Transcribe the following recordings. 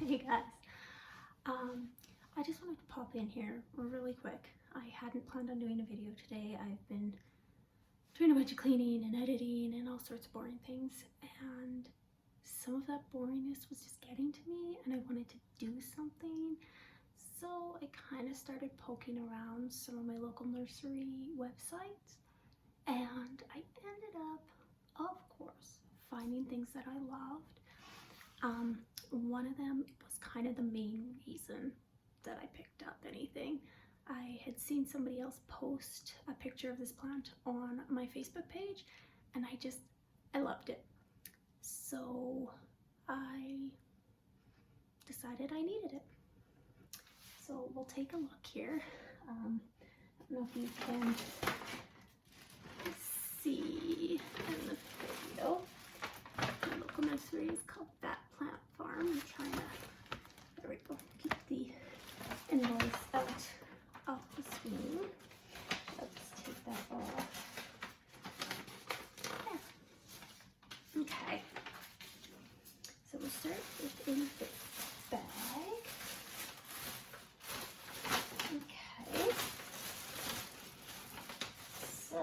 Hey guys, I just wanted to pop in here really quick. I hadn't planned on doing a video today. I've been doing a bunch of cleaning and editing and all sorts of boring things, and some of that boringness was just getting to me and I wanted to do something. So I kind of started poking around some of my local nursery websites, and I ended up, of course, finding things that I loved. One of them was kind of the main reason that I picked up anything. I had seen somebody else post a picture of this plant on my Facebook page, and I loved it. So I decided I needed it. So we'll take a look here. I don't know if you can see in the video. My local nursery is called That Plant Farm. I'm trying to, there we go, keep the invoice out of the screen. Let's take that off. There. Okay. So we'll start within this bag. Okay. So,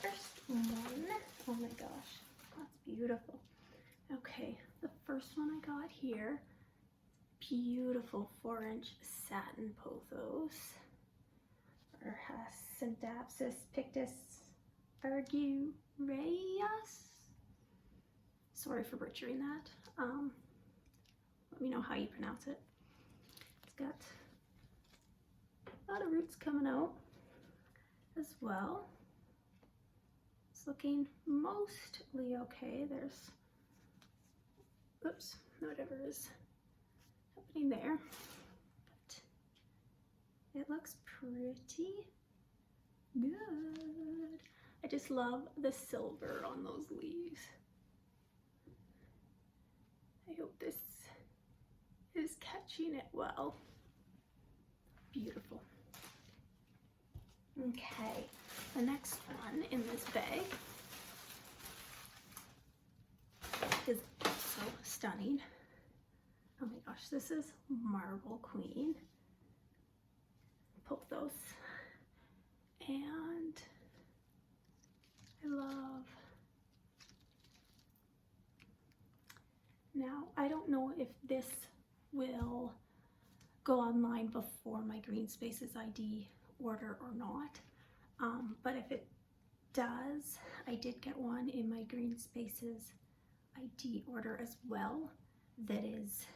first one, oh my gosh, that's beautiful. Okay, the first one I got here, beautiful 4-inch satin pothos, or Syndapsis pictus argureus. Sorry for butchering that. Let me know how you pronounce it. It's got a lot of roots coming out as well. It's looking mostly okay. There's, oops, whatever is happening there, but it looks pretty good. I just love the silver on those leaves. I hope this is catching it well. Beautiful. Okay, the next one in this bag is also stunning. Oh my gosh, this is Marble Queen pothos, and I love, now I don't know if this will go online before my Green Spaces ID order or not, but if it does, I did get one in my Green Spaces ID order as well that is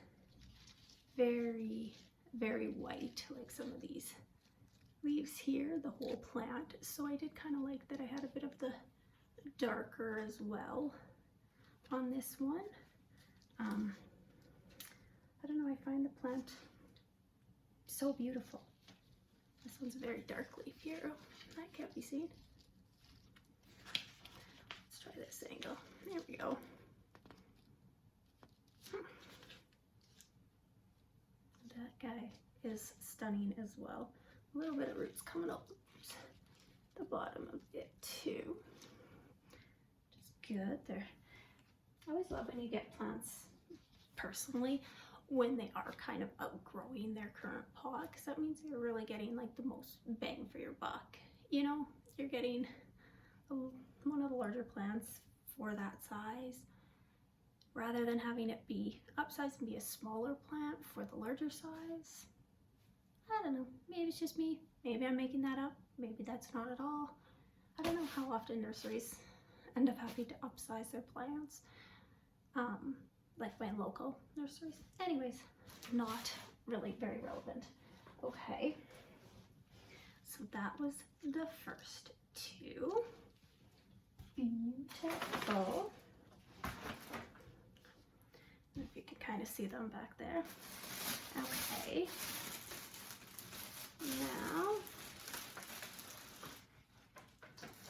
very, very white, like some of these leaves here, the whole plant. So I did kind of like that I had a bit of the darker as well on this one. I don't know, I find the plant so beautiful. This one's a very dark leaf here. That can't be seen. Let's try this angle. There we go. That guy is stunning as well. A little bit of roots coming up the bottom of it too. Just good there. I always love when you get plants, personally, when they are kind of outgrowing their current pot, because that means you're really getting like the most bang for your buck. You know, you're getting one of the larger plants for that size, rather than having it be upsized and be a smaller plant for the larger size. I don't know, maybe it's just me. Maybe I'm making that up. Maybe that's not at all. I don't know how often nurseries end up having to upsize their plants. Like my local nurseries. Anyways, not really very relevant. Okay, so that was the first two. Beautiful. If you can kind of see them back there. Okay. Now,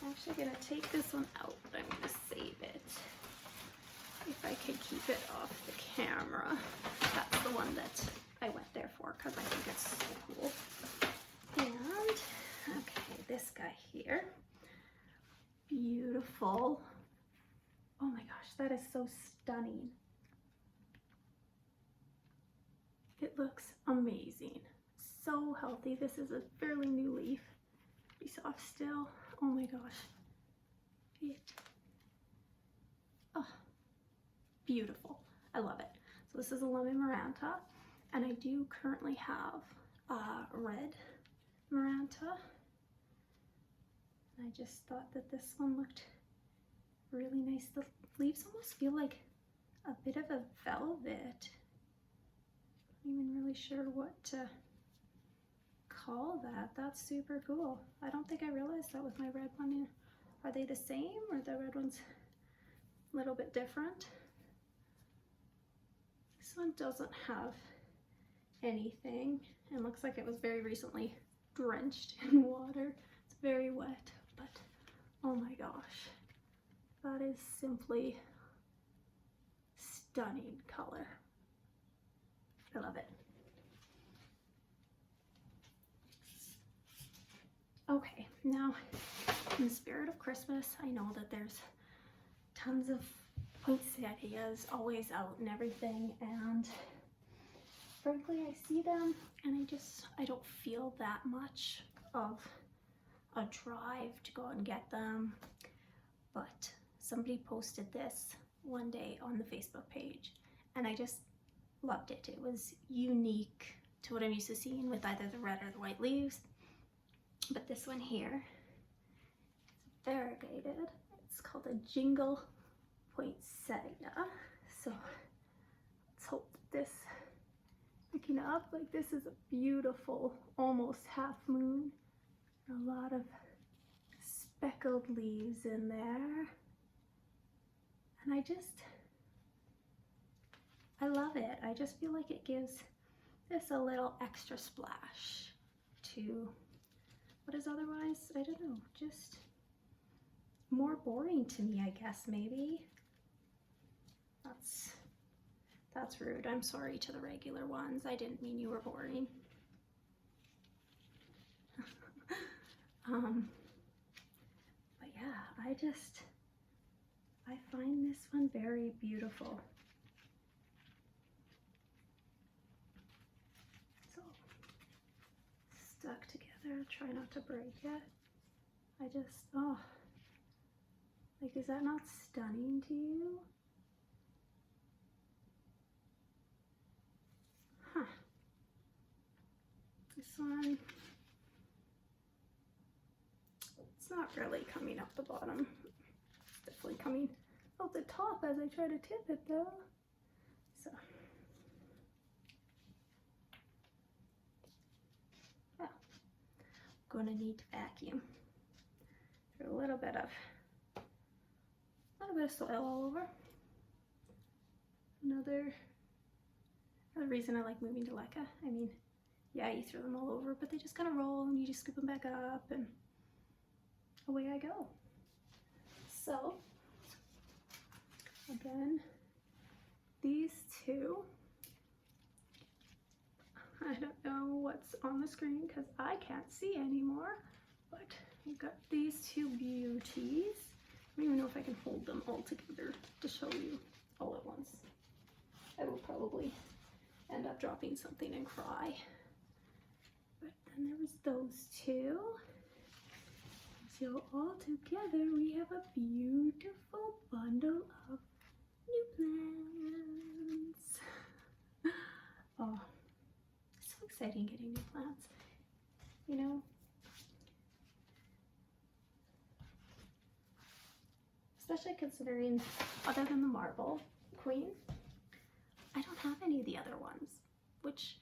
I'm actually gonna take this one out, but I'm gonna save it. If I can keep it off the camera. That's the one that I went there for because I think it's so cool. And, okay, this guy here. Beautiful. Oh my gosh, that is so stunning. It looks amazing. So healthy. This is a fairly new leaf. Pretty soft still. Oh my gosh. Oh, beautiful. I love it. So this is a lemon maranta, and I do currently have red maranta. And I just thought that this one looked really nice. The leaves almost feel like a bit of a velvet. I'm not even really sure what to call that. That's super cool. I don't think I realized that with my red one. Are they the same, or the red one's a little bit different? This one doesn't have anything and looks like it was very recently drenched in water. It's very wet, but oh my gosh, that is simply stunning color. I love it. Okay, now in the spirit of Christmas, I know that there's tons of poinsettias always out and everything, and frankly I see them and I don't feel that much of a drive to go and get them. But somebody posted this one day on the Facebook page and I just loved it. It was unique to what I'm used to seeing with either the red or the white leaves. But this one here is variegated. It's called a jingle poinsettia. So let's hope that this, looking up, like this is a beautiful, almost half moon. A lot of speckled leaves in there. And I love it. I just feel like it gives this a little extra splash to what is otherwise, I don't know, just more boring to me, I guess, maybe. That's rude. I'm sorry to the regular ones. I didn't mean you were boring. But yeah, I find this one very beautiful. So, stuck together, try not to break it. Oh, like, is that not stunning to you? Huh. This one, it's not really coming up the bottom. It's definitely coming out the top as I try to tip it though. So, yeah, I'm gonna need to vacuum. There's a little bit of soil all over. Another reason I like moving to Leca. I mean, yeah, you throw them all over, but they just kind of roll and you just scoop them back up and away I go. So, again, these two, I don't know what's on the screen because I can't see anymore, but we've got these two beauties. I don't even know if I can hold them all together to show you all at once. I will probably end up dropping something and cry. But then there was those two. So all together we have a beautiful bundle of new plants. Oh, so exciting getting new plants. You know, especially considering, other than the marble queen, I don't have any of the other ones, which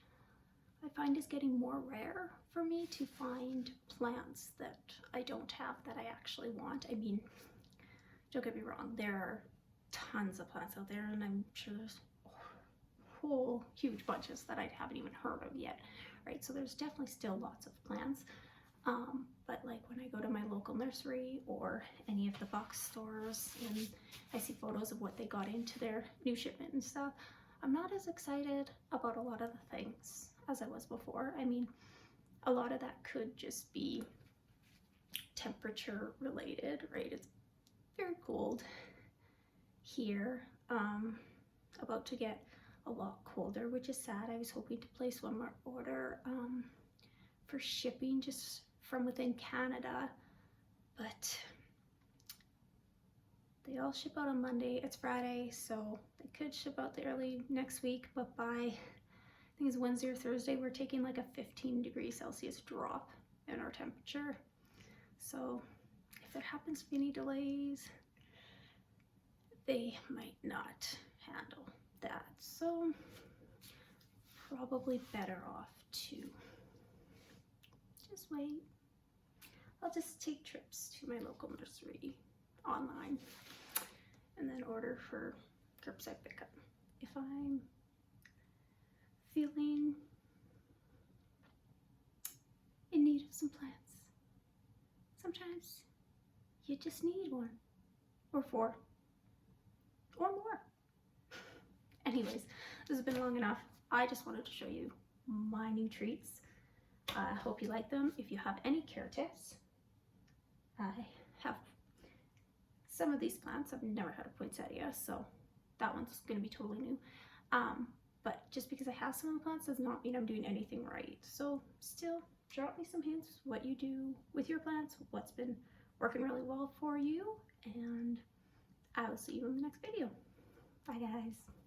I find is getting more rare for me to find plants that I don't have that I actually want. I mean, don't get me wrong, there are tons of plants out there, and I'm sure there's whole huge bunches that I haven't even heard of yet, right? So there's definitely still lots of plants. But like when I go to my local nursery or any of the box stores and I see photos of what they got into their new shipment and stuff, I'm not as excited about a lot of the things as I was before. I mean, a lot of that could just be temperature related, right? It's very cold here. About to get a lot colder, which is sad. I was hoping to place one more order for shipping just from within Canada, but they all ship out on Monday. It's Friday, so they could ship out the early next week, but by I think it's Wednesday or Thursday, we're taking like a 15°C drop in our temperature. So if there happens to be any delays, they might not handle that. So probably better off to just wait. I'll just take trips to my local nursery online and then order for curbside pickup if I'm feeling in need of some plants. Sometimes you just need one or four or more. Anyways, this has been long enough. I just wanted to show you my new treats. I hope you like them. If you have any care tips, I have some of these plants. I've never had a poinsettia, so that one's going to be totally new. But just because I have some of the plants does not mean I'm doing anything right. So still, drop me some hints what you do with your plants, what's been working really well for you, and I will see you in the next video. Bye guys.